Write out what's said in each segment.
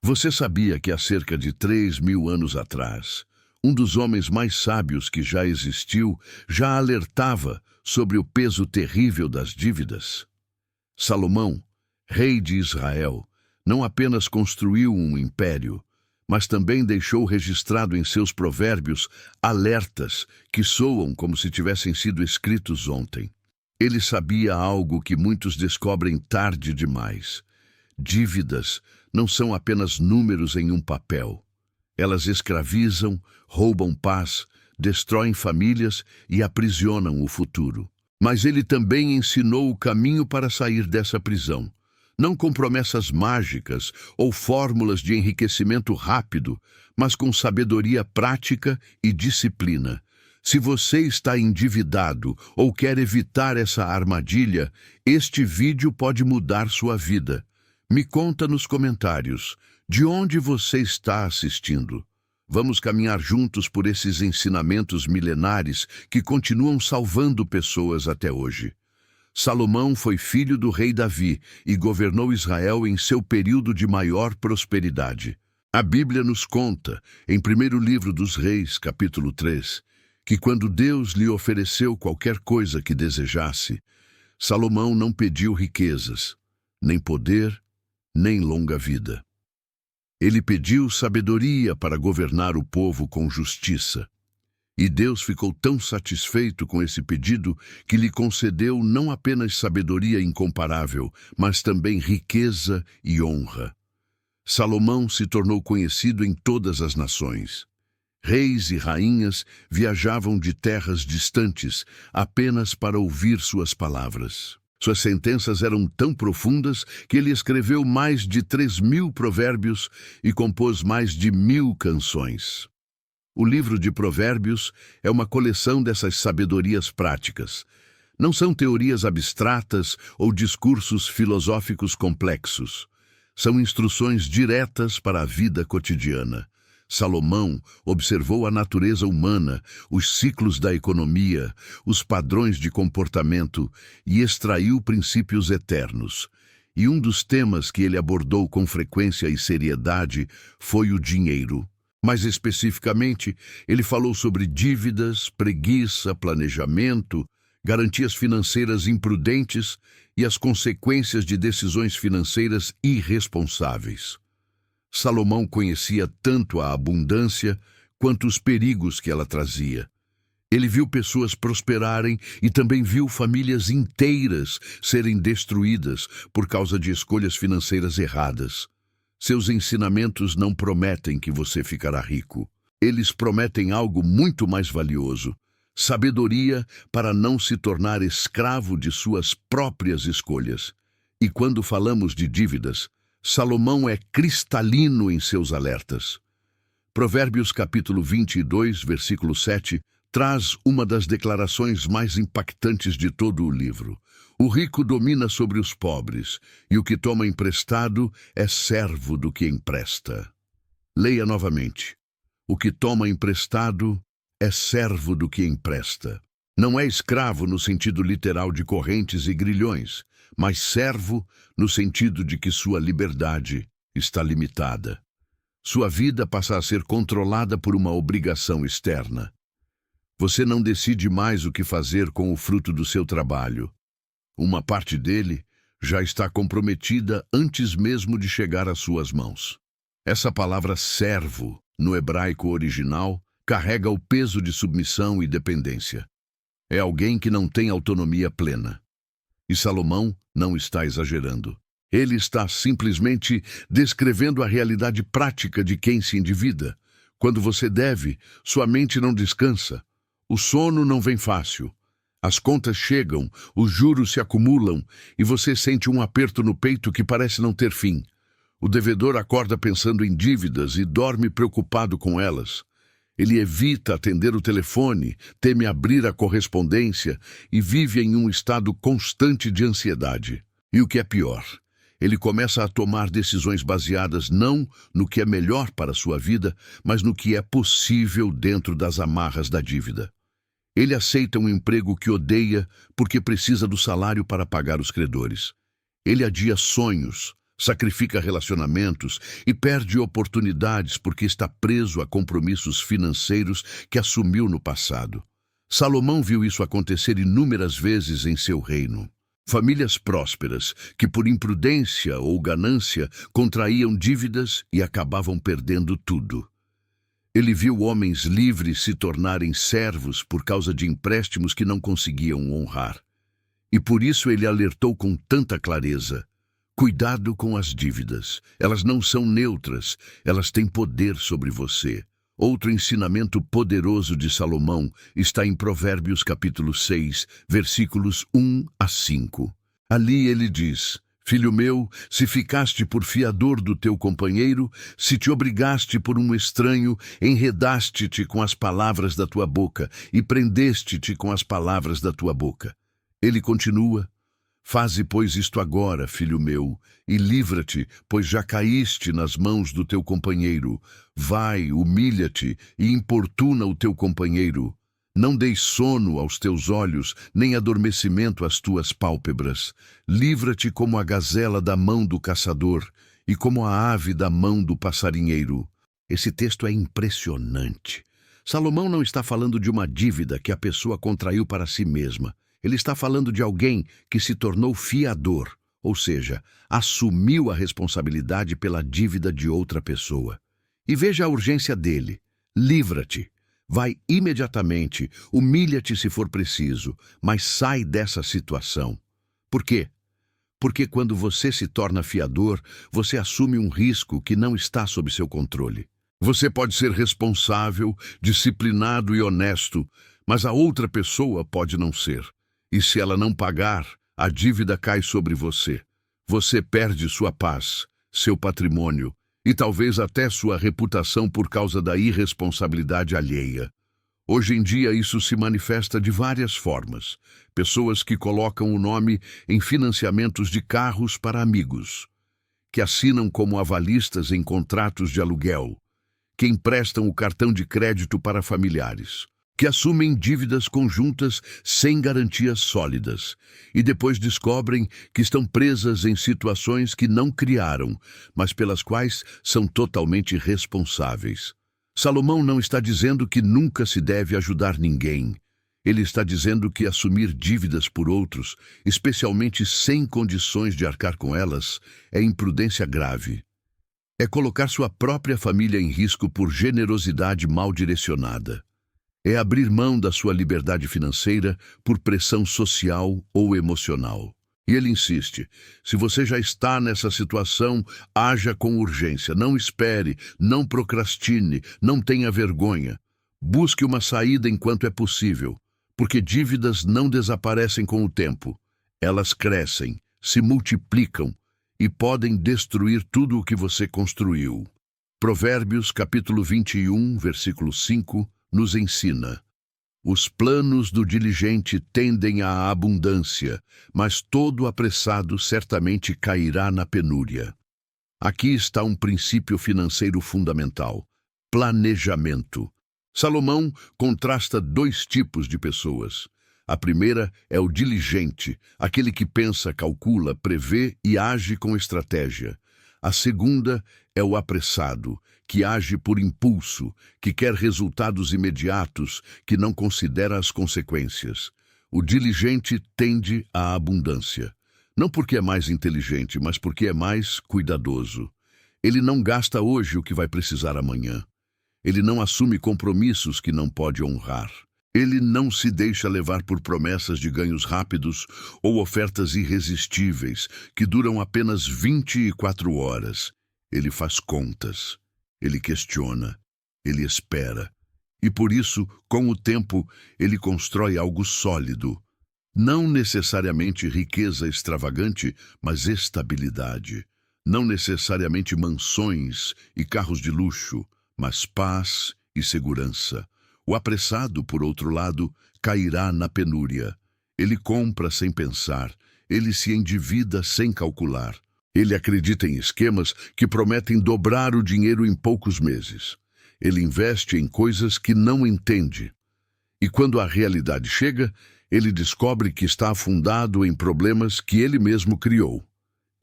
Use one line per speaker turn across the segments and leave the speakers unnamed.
Você sabia que há cerca de 3.000 anos atrás, um dos homens mais sábios que já existiu já alertava sobre o peso terrível das dívidas? Salomão, rei de Israel, não apenas construiu um império, mas também deixou registrado em seus provérbios alertas que soam como se tivessem sido escritos ontem. Ele sabia algo que muitos descobrem tarde demais. Dívidas não são apenas números em um papel. Elas escravizam, roubam paz, destroem famílias e aprisionam o futuro. Mas ele também ensinou o caminho para sair dessa prisão. Não com promessas mágicas ou fórmulas de enriquecimento rápido, mas com sabedoria prática e disciplina. Se você está endividado ou quer evitar essa armadilha, este vídeo pode mudar sua vida. Me conta nos comentários de onde você está assistindo. Vamos caminhar juntos por esses ensinamentos milenares que continuam salvando pessoas até hoje. Salomão foi filho do rei Davi e governou Israel em seu período de maior prosperidade. A Bíblia nos conta, em 1º livro dos Reis, capítulo 3, que quando Deus lhe ofereceu qualquer coisa que desejasse, Salomão não pediu riquezas, nem poder, nem longa vida. Ele pediu sabedoria para governar o povo com justiça. E Deus ficou tão satisfeito com esse pedido que lhe concedeu não apenas sabedoria incomparável, mas também riqueza e honra. Salomão se tornou conhecido em todas as nações. Reis e rainhas viajavam de terras distantes apenas para ouvir suas palavras. Suas sentenças eram tão profundas que ele escreveu mais de 3.000 provérbios e compôs mais de 1.000 canções. O livro de Provérbios é uma coleção dessas sabedorias práticas. Não são teorias abstratas ou discursos filosóficos complexos. São instruções diretas para a vida cotidiana. Salomão observou a natureza humana, os ciclos da economia, os padrões de comportamento e extraiu princípios eternos. E um dos temas que ele abordou com frequência e seriedade foi o dinheiro. Mais especificamente, ele falou sobre dívidas, preguiça, planejamento, garantias financeiras imprudentes e as consequências de decisões financeiras irresponsáveis. Salomão conhecia tanto a abundância quanto os perigos que ela trazia. Ele viu pessoas prosperarem e também viu famílias inteiras serem destruídas por causa de escolhas financeiras erradas. Seus ensinamentos não prometem que você ficará rico. Eles prometem algo muito mais valioso: sabedoria para não se tornar escravo de suas próprias escolhas. E quando falamos de dívidas, Salomão é cristalino em seus alertas. Provérbios capítulo 22, versículo 7, traz uma das declarações mais impactantes de todo o livro. O rico domina sobre os pobres, e o que toma emprestado é servo do que empresta. Leia novamente. O que toma emprestado é servo do que empresta. Não é escravo no sentido literal de correntes e grilhões, mas servo no sentido de que sua liberdade está limitada. Sua vida passa a ser controlada por uma obrigação externa. Você não decide mais o que fazer com o fruto do seu trabalho. Uma parte dele já está comprometida antes mesmo de chegar às suas mãos. Essa palavra servo, no hebraico original, carrega o peso de submissão e dependência. É alguém que não tem autonomia plena. E Salomão não está exagerando. Ele está simplesmente descrevendo a realidade prática de quem se endivida. Quando você deve, sua mente não descansa. O sono não vem fácil. As contas chegam, os juros se acumulam e você sente um aperto no peito que parece não ter fim. O devedor acorda pensando em dívidas e dorme preocupado com elas. Ele evita atender o telefone, teme abrir a correspondência e vive em um estado constante de ansiedade. E o que é pior, ele começa a tomar decisões baseadas não no que é melhor para a sua vida, mas no que é possível dentro das amarras da dívida. Ele aceita um emprego que odeia porque precisa do salário para pagar os credores. Ele adia sonhos, sacrifica relacionamentos e perde oportunidades porque está preso a compromissos financeiros que assumiu no passado. Salomão viu isso acontecer inúmeras vezes em seu reino. Famílias prósperas que, por imprudência ou ganância, contraíam dívidas e acabavam perdendo tudo. Ele viu homens livres se tornarem servos por causa de empréstimos que não conseguiam honrar. E por isso ele alertou com tanta clareza: cuidado com as dívidas. Elas não são neutras, elas têm poder sobre você. Outro ensinamento poderoso de Salomão está em Provérbios capítulo 6, versículos 1 a 5. Ali ele diz: filho meu, se ficaste por fiador do teu companheiro, se te obrigaste por um estranho, enredaste-te com as palavras da tua boca e prendeste-te com as palavras da tua boca. Ele continua: faze, pois, isto agora, filho meu, e livra-te, pois já caíste nas mãos do teu companheiro. Vai, humilha-te e importuna o teu companheiro. Não deis sono aos teus olhos, nem adormecimento às tuas pálpebras. Livra-te como a gazela da mão do caçador e como a ave da mão do passarinheiro. Esse texto é impressionante. Salomão não está falando de uma dívida que a pessoa contraiu para si mesma. Ele está falando de alguém que se tornou fiador, ou seja, assumiu a responsabilidade pela dívida de outra pessoa. E veja a urgência dele: livra-te. Vai imediatamente, humilha-te se for preciso, mas sai dessa situação. Por quê? Porque quando você se torna fiador, você assume um risco que não está sob seu controle. Você pode ser responsável, disciplinado e honesto, mas a outra pessoa pode não ser. E se ela não pagar, a dívida cai sobre você. Você perde sua paz, seu patrimônio e talvez até sua reputação por causa da irresponsabilidade alheia. Hoje em dia isso se manifesta de várias formas. Pessoas que colocam o nome em financiamentos de carros para amigos, que assinam como avalistas em contratos de aluguel, que emprestam o cartão de crédito para familiares, que assumem dívidas conjuntas sem garantias sólidas e depois descobrem que estão presas em situações que não criaram, mas pelas quais são totalmente responsáveis. Salomão não está dizendo que nunca se deve ajudar ninguém. Ele está dizendo que assumir dívidas por outros, especialmente sem condições de arcar com elas, é imprudência grave. É colocar sua própria família em risco por generosidade mal direcionada. É abrir mão da sua liberdade financeira por pressão social ou emocional. E ele insiste: se você já está nessa situação, haja com urgência, não espere, não procrastine, não tenha vergonha. Busque uma saída enquanto é possível, porque dívidas não desaparecem com o tempo. Elas crescem, se multiplicam e podem destruir tudo o que você construiu. Provérbios capítulo 21, versículo 5, nos ensina: os planos do diligente tendem à abundância, mas todo apressado certamente cairá na penúria. Aqui está um princípio financeiro fundamental: planejamento. Salomão contrasta dois tipos de pessoas. A primeira é o diligente, aquele que pensa, calcula, prevê e age com estratégia. A segunda é o apressado, que age por impulso, que quer resultados imediatos, que não considera as consequências. O diligente tende à abundância. Não porque é mais inteligente, mas porque é mais cuidadoso. Ele não gasta hoje o que vai precisar amanhã. Ele não assume compromissos que não pode honrar. Ele não se deixa levar por promessas de ganhos rápidos ou ofertas irresistíveis que duram apenas 24 horas. Ele faz contas, ele questiona, ele espera. E por isso, com o tempo, ele constrói algo sólido. Não necessariamente riqueza extravagante, mas estabilidade. Não necessariamente mansões e carros de luxo, mas paz e segurança. O apressado, por outro lado, cairá na penúria. Ele compra sem pensar, ele se endivida sem calcular. Ele acredita em esquemas que prometem dobrar o dinheiro em poucos meses. Ele investe em coisas que não entende. E quando a realidade chega, ele descobre que está afundado em problemas que ele mesmo criou.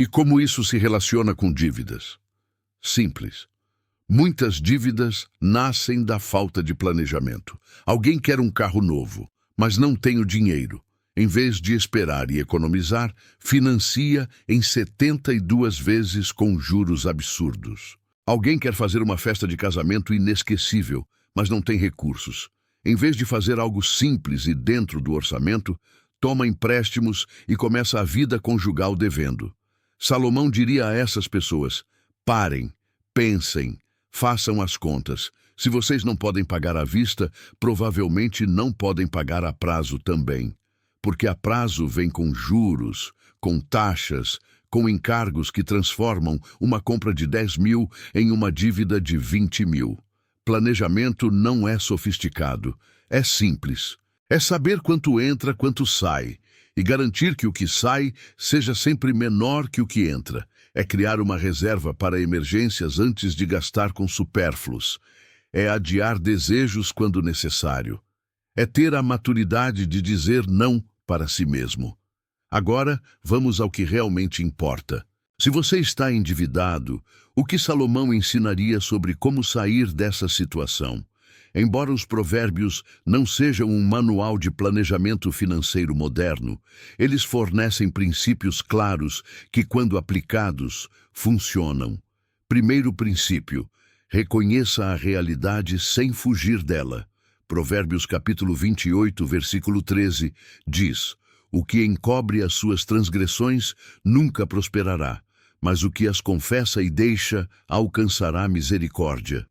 E como isso se relaciona com dívidas? Simples. Muitas dívidas nascem da falta de planejamento. Alguém quer um carro novo, mas não tem o dinheiro. Em vez de esperar e economizar, financia em 72 vezes com juros absurdos. Alguém quer fazer uma festa de casamento inesquecível, mas não tem recursos. Em vez de fazer algo simples e dentro do orçamento, toma empréstimos e começa a vida conjugal devendo. Salomão diria a essas pessoas: parem, pensem, façam as contas. Se vocês não podem pagar à vista, provavelmente não podem pagar a prazo também. Porque a prazo vem com juros, com taxas, com encargos que transformam uma compra de 10 mil em uma dívida de 20 mil. Planejamento não é sofisticado, é simples. É saber quanto entra, quanto sai, e garantir que o que sai seja sempre menor que o que entra. É criar uma reserva para emergências antes de gastar com supérfluos. É adiar desejos quando necessário. É ter a maturidade de dizer não para si mesmo. Agora, vamos ao que realmente importa. Se você está endividado, o que Salomão ensinaria sobre como sair dessa situação? Embora os provérbios não sejam um manual de planejamento financeiro moderno, eles fornecem princípios claros que, quando aplicados, funcionam. Primeiro princípio: reconheça a realidade sem fugir dela. Provérbios capítulo 28, versículo 13, diz: o que encobre as suas transgressões nunca prosperará, mas o que as confessa e deixa alcançará misericórdia.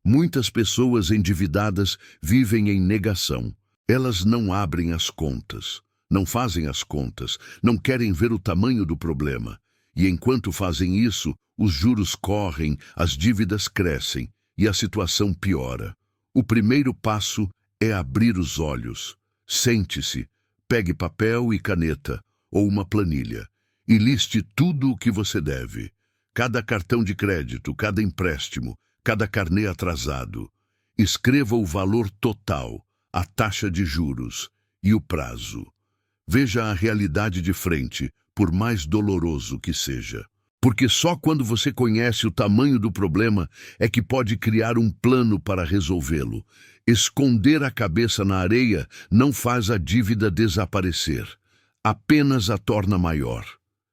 Muitas pessoas endividadas vivem em negação. Elas não abrem as contas, não fazem as contas, não querem ver o tamanho do problema. E enquanto fazem isso, os juros correm, as dívidas crescem e a situação piora. O primeiro passo é abrir os olhos. Sente-se, pegue papel e caneta, ou uma planilha, e liste tudo o que você deve. Cada cartão de crédito, cada empréstimo, cada carnê atrasado. Escreva o valor total, a taxa de juros e o prazo. Veja a realidade de frente, por mais doloroso que seja. Porque só quando você conhece o tamanho do problema é que pode criar um plano para resolvê-lo. Esconder a cabeça na areia não faz a dívida desaparecer, apenas a torna maior.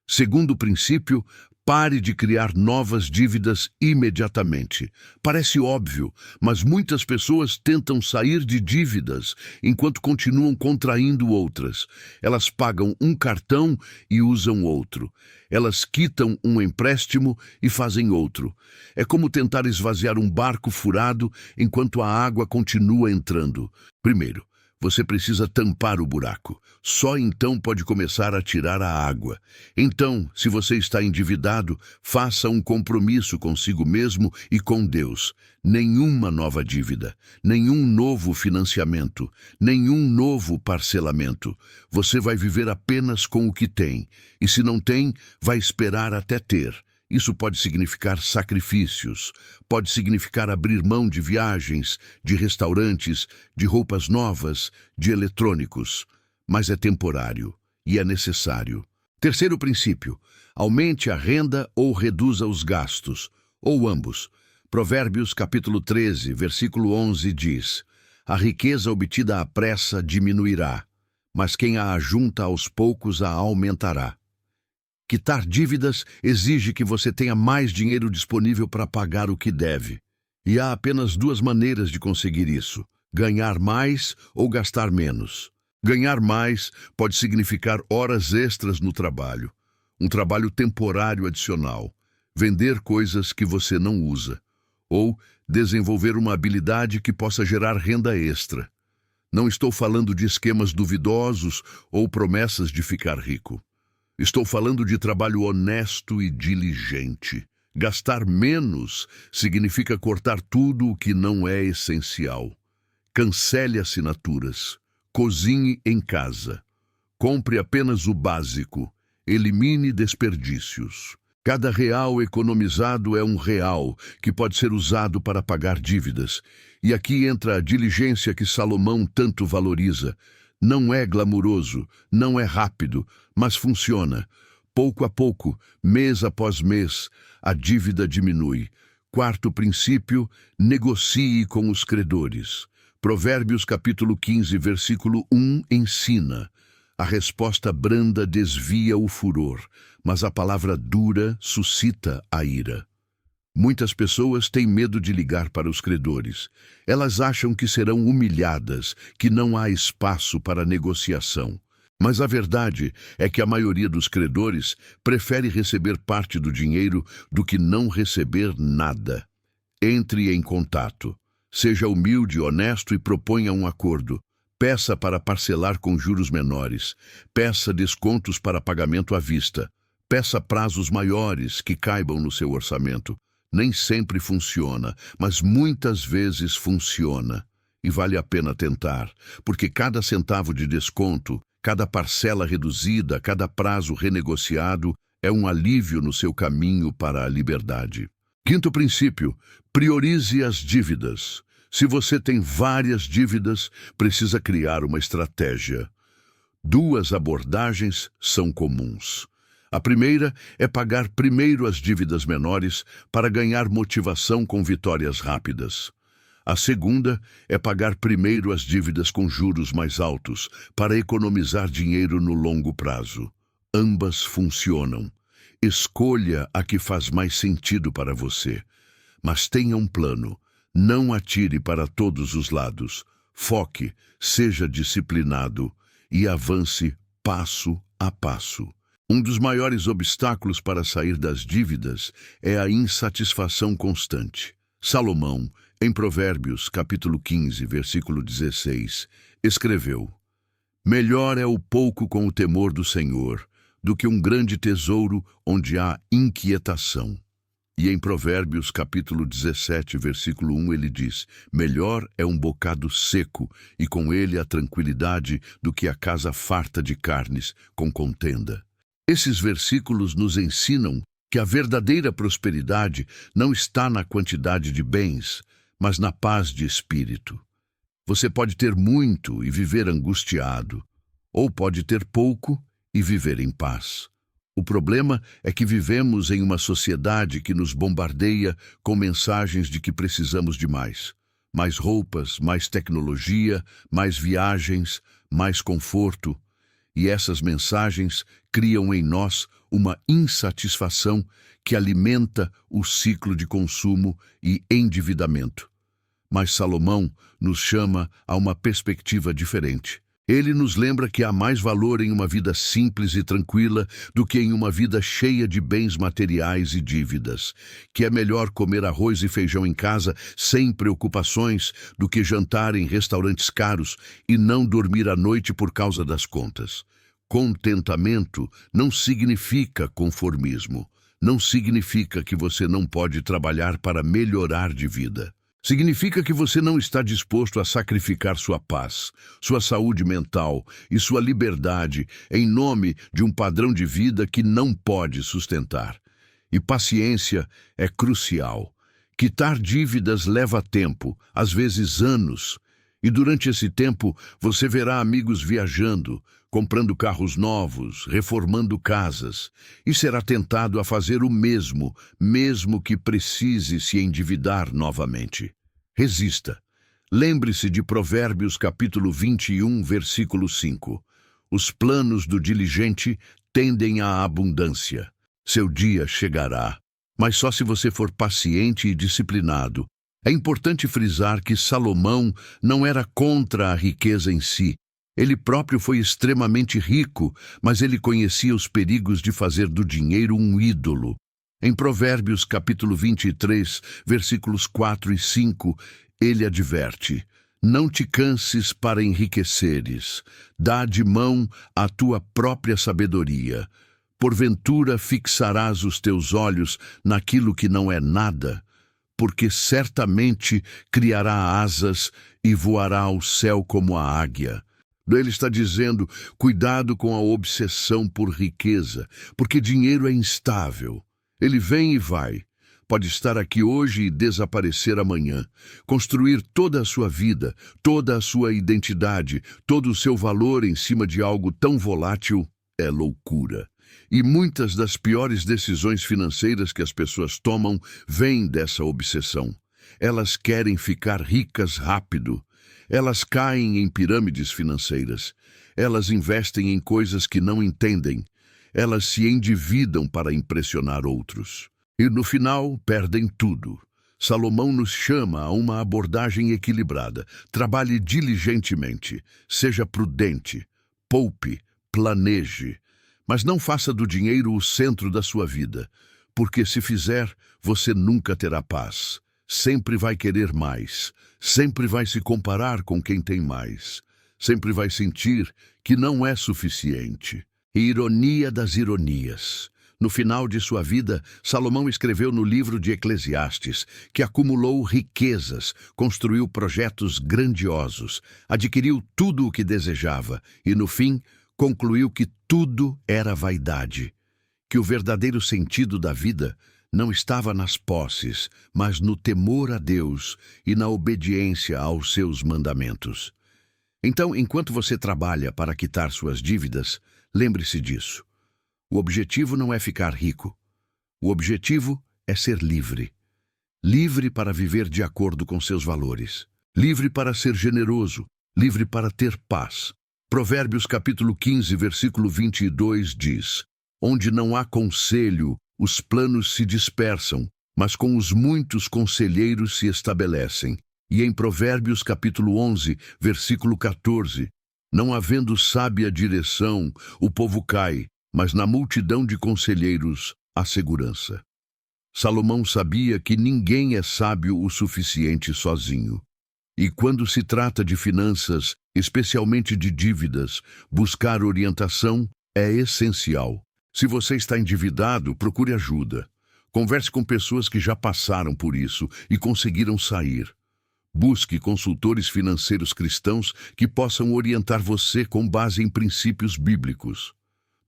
Segundo princípio, pare de criar novas dívidas imediatamente. Parece óbvio, mas muitas pessoas tentam sair de dívidas enquanto continuam contraindo outras. Elas pagam um cartão e usam outro. Elas quitam um empréstimo e fazem outro. É como tentar esvaziar um barco furado enquanto a água continua entrando. Primeiro, você precisa tampar o buraco. Só então pode começar a tirar a água. Então, se você está endividado, faça um compromisso consigo mesmo e com Deus. Nenhuma nova dívida, nenhum novo financiamento, nenhum novo parcelamento. Você vai viver apenas com o que tem. E se não tem, vai esperar até ter. Isso pode significar sacrifícios, pode significar abrir mão de viagens, de restaurantes, de roupas novas, de eletrônicos. Mas é temporário e é necessário. Terceiro princípio: aumente a renda ou reduza os gastos, ou ambos. Provérbios capítulo 13, versículo 11 diz: a riqueza obtida à pressa diminuirá, mas quem a ajunta aos poucos a aumentará. Quitar dívidas exige que você tenha mais dinheiro disponível para pagar o que deve. E há apenas duas maneiras de conseguir isso: ganhar mais ou gastar menos. Ganhar mais pode significar horas extras no trabalho, um trabalho temporário adicional, vender coisas que você não usa, ou desenvolver uma habilidade que possa gerar renda extra. Não estou falando de esquemas duvidosos ou promessas de ficar rico. Estou falando de trabalho honesto e diligente. Gastar menos significa cortar tudo o que não é essencial. Cancele assinaturas. Cozinhe em casa. Compre apenas o básico. Elimine desperdícios. Cada real economizado é um real que pode ser usado para pagar dívidas. E aqui entra a diligência que Salomão tanto valoriza. Não é glamuroso, não é rápido, mas funciona. pouco a pouco, mês após mês, a dívida diminui. Quarto princípio, negocie com os credores. Provérbios capítulo 15, versículo 1 ensina: a resposta branda desvia o furor, mas a palavra dura suscita a ira. Muitas pessoas têm medo de ligar para os credores. Elas acham que serão humilhadas, que não há espaço para negociação. Mas a verdade é que a maioria dos credores prefere receber parte do dinheiro do que não receber nada. Entre em contato. Seja humilde, honesto e proponha um acordo. Peça para parcelar com juros menores. Peça descontos para pagamento à vista. Peça prazos maiores que caibam no seu orçamento. Nem sempre funciona, mas muitas vezes funciona. E vale a pena tentar, porque cada centavo de desconto, cada parcela reduzida, cada prazo renegociado é um alívio no seu caminho para a liberdade. Quinto princípio, priorize as dívidas. Se você tem várias dívidas, precisa criar uma estratégia. Duas abordagens são comuns. A primeira é pagar primeiro as dívidas menores para ganhar motivação com vitórias rápidas. A segunda é pagar primeiro as dívidas com juros mais altos para economizar dinheiro no longo prazo. Ambas funcionam. Escolha a que faz mais sentido para você. Mas tenha um plano. Não atire para todos os lados. Foque, seja disciplinado e avance passo a passo. Um dos maiores obstáculos para sair das dívidas é a insatisfação constante. Salomão, em Provérbios, capítulo 15, versículo 16, escreveu: melhor é o pouco com o temor do Senhor do que um grande tesouro onde há inquietação. E em Provérbios, capítulo 17, versículo 1, ele diz: melhor é um bocado seco e com ele a tranquilidade do que a casa farta de carnes com contenda. Esses versículos nos ensinam que a verdadeira prosperidade não está na quantidade de bens, mas na paz de espírito. Você pode ter muito e viver angustiado, ou pode ter pouco e viver em paz. O problema é que vivemos em uma sociedade que nos bombardeia com mensagens de que precisamos de mais. Mais roupas, mais tecnologia, mais viagens, mais conforto. E essas mensagens criam em nós uma insatisfação que alimenta o ciclo de consumo e endividamento. Mas Salomão nos chama a uma perspectiva diferente. Ele nos lembra que há mais valor em uma vida simples e tranquila do que em uma vida cheia de bens materiais e dívidas, que é melhor comer arroz e feijão em casa sem preocupações do que jantar em restaurantes caros e não dormir à noite por causa das contas. Contentamento não significa conformismo, não significa que você não pode trabalhar para melhorar de vida. Significa que você não está disposto a sacrificar sua paz, sua saúde mental e sua liberdade em nome de um padrão de vida que não pode sustentar. E paciência é crucial. Quitar dívidas leva tempo, às vezes anos. E durante esse tempo você verá amigos viajando, comprando carros novos, reformando casas, e será tentado a fazer o mesmo, mesmo que precise se endividar novamente. Resista. Lembre-se de Provérbios capítulo 21, versículo 5. Os planos do diligente tendem à abundância. Seu dia chegará, mas só se você for paciente e disciplinado. É importante frisar que Salomão não era contra a riqueza em si. Ele próprio foi extremamente rico, mas ele conhecia os perigos de fazer do dinheiro um ídolo. Em Provérbios capítulo 23, versículos 4 e 5, ele adverte: não te canses para enriqueceres, dá de mão a tua própria sabedoria. Porventura fixarás os teus olhos naquilo que não é nada, porque certamente criará asas e voará ao céu como a águia. Ele está dizendo: cuidado com a obsessão por riqueza, porque dinheiro é instável. Ele vem e vai. Pode estar aqui hoje e desaparecer amanhã. Construir toda a sua vida, toda a sua identidade, todo o seu valor em cima de algo tão volátil é loucura. E muitas das piores decisões financeiras que as pessoas tomam vêm dessa obsessão. Elas querem ficar ricas rápido. Elas caem em pirâmides financeiras. Elas investem em coisas que não entendem. Elas se endividam para impressionar outros. E no final, perdem tudo. Salomão nos chama a uma abordagem equilibrada. Trabalhe diligentemente. Seja prudente. Poupe. Planeje. Mas não faça do dinheiro o centro da sua vida, porque se fizer, você nunca terá paz. Sempre vai querer mais, sempre vai se comparar com quem tem mais, sempre vai sentir que não é suficiente. E ironia das ironias. No final de sua vida, Salomão escreveu no livro de Eclesiastes que acumulou riquezas, construiu projetos grandiosos, adquiriu tudo o que desejava e, no fim, concluiu que tudo era vaidade, que o verdadeiro sentido da vida não estava nas posses, mas no temor a Deus e na obediência aos seus mandamentos. Então, enquanto você trabalha para quitar suas dívidas, lembre-se disso. O objetivo não é ficar rico. O objetivo é ser livre. Livre para viver de acordo com seus valores. Livre para ser generoso. Livre para ter paz. Provérbios capítulo 15, versículo 22 diz: Onde não há conselho, os planos se dispersam, mas com os muitos conselheiros se estabelecem. E em Provérbios capítulo 11, versículo 14: Não havendo sábia direção, o povo cai, mas na multidão de conselheiros há segurança. Salomão sabia que ninguém é sábio o suficiente sozinho. E quando se trata de finanças, especialmente de dívidas, buscar orientação é essencial. Se você está endividado, procure ajuda. Converse com pessoas que já passaram por isso e conseguiram sair. Busque consultores financeiros cristãos que possam orientar você com base em princípios bíblicos.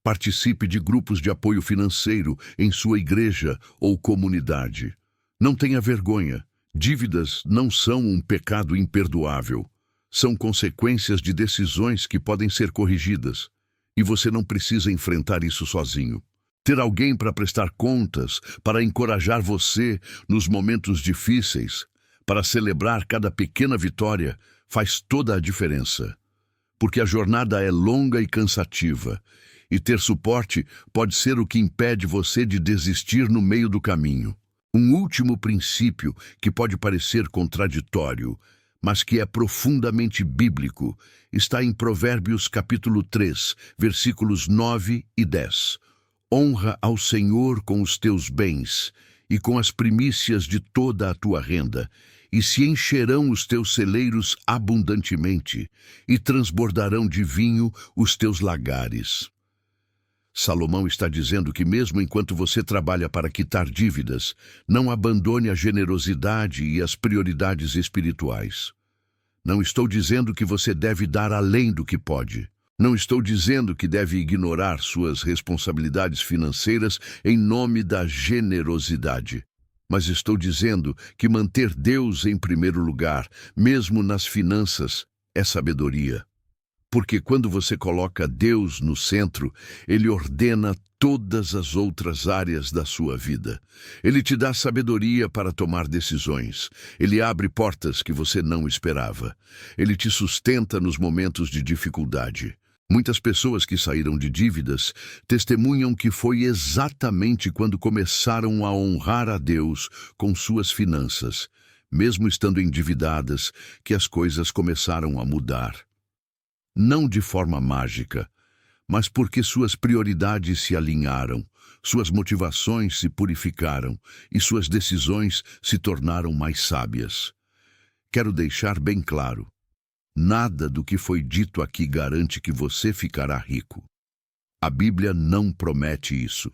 Participe de grupos de apoio financeiro em sua igreja ou comunidade. Não tenha vergonha. Dívidas não são um pecado imperdoável. São consequências de decisões que podem ser corrigidas. E você não precisa enfrentar isso sozinho. Ter alguém para prestar contas, para encorajar você nos momentos difíceis, para celebrar cada pequena vitória, faz toda a diferença. Porque a jornada é longa e cansativa. E ter suporte pode ser o que impede você de desistir no meio do caminho. Um último princípio que pode parecer contraditório, mas que é profundamente bíblico, está em Provérbios capítulo 3, versículos 9 e 10. Honra ao Senhor com os teus bens e com as primícias de toda a tua renda, e se encherão os teus celeiros abundantemente, e transbordarão de vinho os teus lagares. Salomão está dizendo que mesmo enquanto você trabalha para quitar dívidas, não abandone a generosidade e as prioridades espirituais. Não estou dizendo que você deve dar além do que pode. Não estou dizendo que deve ignorar suas responsabilidades financeiras em nome da generosidade. Mas estou dizendo que manter Deus em primeiro lugar, mesmo nas finanças, é sabedoria. Porque quando você coloca Deus no centro, Ele ordena todas as outras áreas da sua vida. Ele te dá sabedoria para tomar decisões. Ele abre portas que você não esperava. Ele te sustenta nos momentos de dificuldade. Muitas pessoas que saíram de dívidas testemunham que foi exatamente quando começaram a honrar a Deus com suas finanças, mesmo estando endividadas, que as coisas começaram a mudar. Não de forma mágica, mas porque suas prioridades se alinharam, suas motivações se purificaram e suas decisões se tornaram mais sábias. Quero deixar bem claro, nada do que foi dito aqui garante que você ficará rico. A Bíblia não promete isso.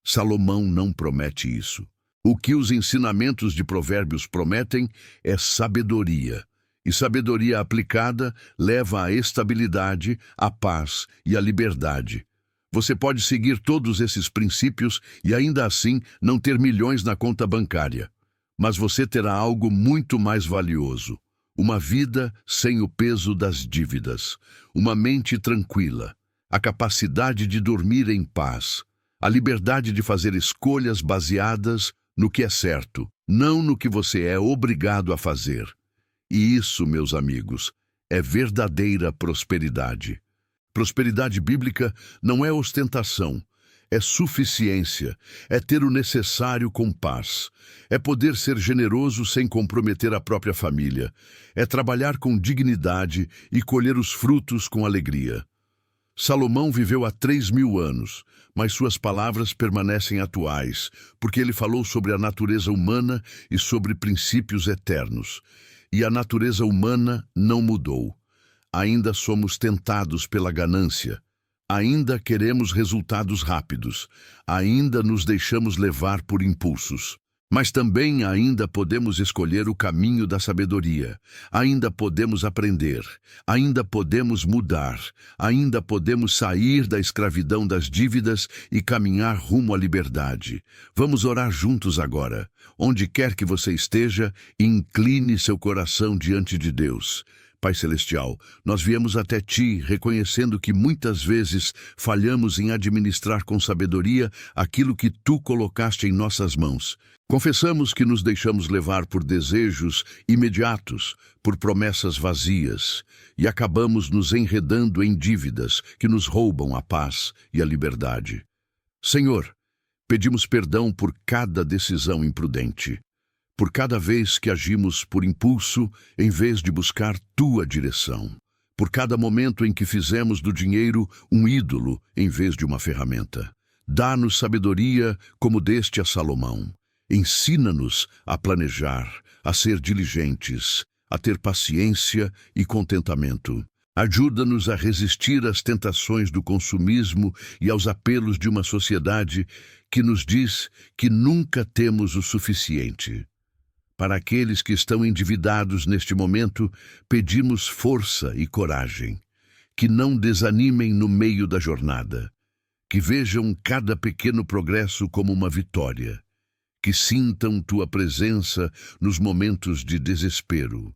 Salomão não promete isso. O que os ensinamentos de Provérbios prometem é sabedoria. E sabedoria aplicada leva à estabilidade, à paz e à liberdade. Você pode seguir todos esses princípios e ainda assim não ter milhões na conta bancária. Mas você terá algo muito mais valioso. Uma vida sem o peso das dívidas. Uma mente tranquila. A capacidade de dormir em paz. A liberdade de fazer escolhas baseadas no que é certo, não no que você é obrigado a fazer. E isso, meus amigos, é verdadeira prosperidade. Prosperidade bíblica não é ostentação, é suficiência, é ter o necessário com paz, é poder ser generoso sem comprometer a própria família, é trabalhar com dignidade e colher os frutos com alegria. Salomão viveu há 3.000 anos, mas suas palavras permanecem atuais, porque ele falou sobre a natureza humana e sobre princípios eternos. E a natureza humana não mudou. Ainda somos tentados pela ganância. Ainda queremos resultados rápidos. Ainda nos deixamos levar por impulsos. Mas também ainda podemos escolher o caminho da sabedoria. Ainda podemos aprender. Ainda podemos mudar. Ainda podemos sair da escravidão das dívidas e caminhar rumo à liberdade. Vamos orar juntos agora. Onde quer que você esteja, incline seu coração diante de Deus. Pai Celestial, nós viemos até Ti reconhecendo que muitas vezes falhamos em administrar com sabedoria aquilo que Tu colocaste em nossas mãos. Confessamos que nos deixamos levar por desejos imediatos, por promessas vazias, e acabamos nos enredando em dívidas que nos roubam a paz e a liberdade. Senhor, pedimos perdão por cada decisão imprudente, por cada vez que agimos por impulso em vez de buscar Tua direção, por cada momento em que fizemos do dinheiro um ídolo em vez de uma ferramenta. Dá-nos sabedoria como deste a Salomão. Ensina-nos a planejar, a ser diligentes, a ter paciência e contentamento. Ajuda-nos a resistir às tentações do consumismo e aos apelos de uma sociedade que nos diz que nunca temos o suficiente. Para aqueles que estão endividados neste momento, pedimos força e coragem, que não desanimem no meio da jornada, que vejam cada pequeno progresso como uma vitória, que sintam Tua presença nos momentos de desespero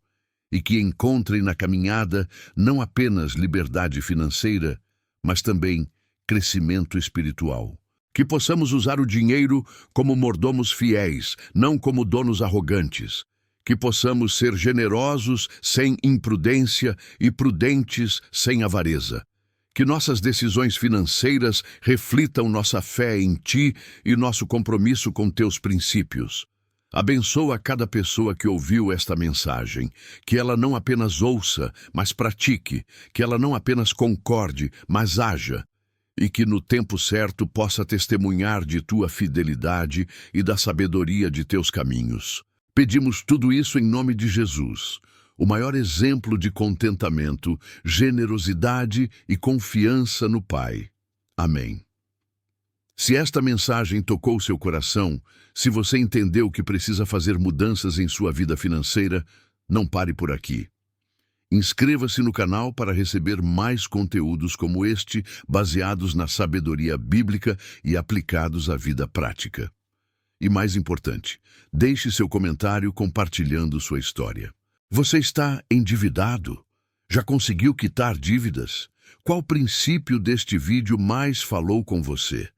e que encontrem na caminhada não apenas liberdade financeira, mas também crescimento espiritual. Que possamos usar o dinheiro como mordomos fiéis, não como donos arrogantes. Que possamos ser generosos sem imprudência e prudentes sem avareza. Que nossas decisões financeiras reflitam nossa fé em Ti e nosso compromisso com Teus princípios. Abençoa cada pessoa que ouviu esta mensagem, que ela não apenas ouça, mas pratique, que ela não apenas concorde, mas haja, e que no tempo certo possa testemunhar de Tua fidelidade e da sabedoria de Teus caminhos. Pedimos tudo isso em nome de Jesus, o maior exemplo de contentamento, generosidade e confiança no Pai. Amém. Se esta mensagem tocou seu coração, se você entendeu que precisa fazer mudanças em sua vida financeira, não pare por aqui. Inscreva-se no canal para receber mais conteúdos como este, baseados na sabedoria bíblica e aplicados à vida prática. E mais importante, deixe seu comentário compartilhando sua história. Você está endividado? Já conseguiu quitar dívidas? Qual princípio deste vídeo mais falou com você?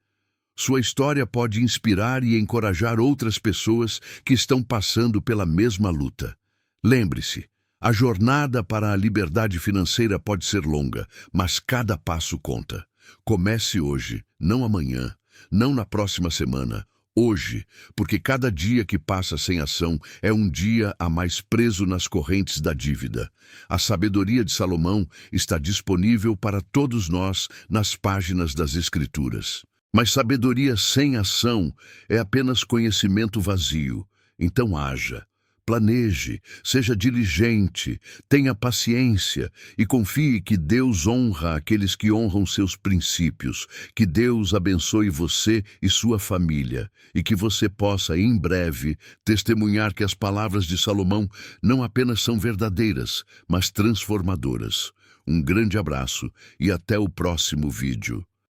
Sua história pode inspirar e encorajar outras pessoas que estão passando pela mesma luta. Lembre-se, a jornada para a liberdade financeira pode ser longa, mas cada passo conta. Comece hoje, não amanhã, não na próxima semana. Hoje, porque cada dia que passa sem ação é um dia a mais preso nas correntes da dívida. A sabedoria de Salomão está disponível para todos nós nas páginas das Escrituras. Mas sabedoria sem ação é apenas conhecimento vazio. Então haja. Planeje, seja diligente, tenha paciência e confie que Deus honra aqueles que honram seus princípios, que Deus abençoe você e sua família e que você possa, em breve, testemunhar que as palavras de Salomão não apenas são verdadeiras, mas transformadoras. Um grande abraço e até o próximo vídeo.